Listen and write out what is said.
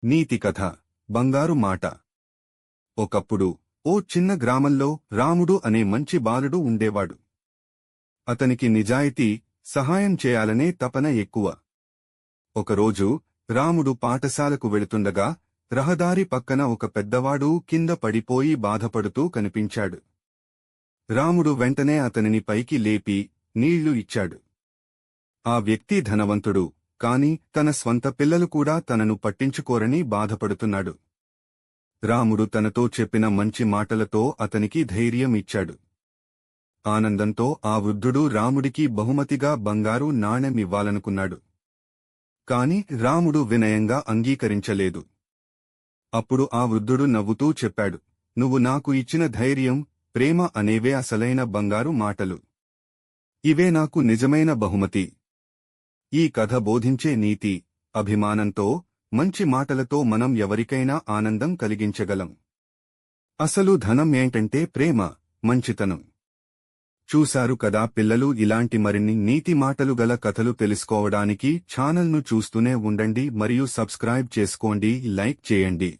నీతి కథ బంగారు మాట. ఒకప్పుడు ఓ చిన్న గ్రామంలో రాముడు అనే మంచి బాలుడు ఉండేవాడు. అతనికి నిజాయితీ, సహాయం చేయాలనే తపన ఎక్కువ. ఒకరోజు రాముడు పాఠశాలకు వెళుతుండగా రహదారి పక్కన ఒక పెద్దవాడు కింద పడిపోయి బాధపడుతూ కనిపించాడు. రాముడు వెంటనే అతనిని పైకి లేపి నీళ్లు ఇచ్చాడు. ఆ వ్యక్తి ధనవంతుడు, కాని తన స్వంత పిల్లలు కూడా తనను పట్టించుకోరని బాధపడుతున్నాడు. రాముడు తనతో చెప్పిన మంచి మాటలతో అతనికి ధైర్యం ఇచ్చాడు. ఆనందంతో ఆ వృద్ధుడు రాముడికి బహుమతిగా బంగారు నాణెమివ్వాలనుకున్నాడు. కాని రాముడు వినయంగా అంగీకరించలేదు. అప్పుడు ఆ వృద్ధుడు నవ్వుతూ చెప్పాడు, "నువ్వు నాకు ఇచ్చిన ధైర్యం, ప్రేమ అనేవే అసలైన బంగారు మాటలు. ఇవే నాకు నిజమైన బహుమతి." ఈ కథ బోధించే నీతి, అభిమానంతో, మంచి మాటలతో మనం ఎవరికైనా ఆనందం కలిగించగలం. అసలు ధనం ఏంటంటే ప్రేమ, మంచితనం. చూశారు కదా పిల్లలు, ఇలాంటి మరిన్ని నీతి మాటలు గల కథలు తెలుసుకోవడానికి ఛానల్ను చూస్తూనే ఉండండి మరియు సబ్స్క్రైబ్ చేసుకోండి, లైక్ చేయండి.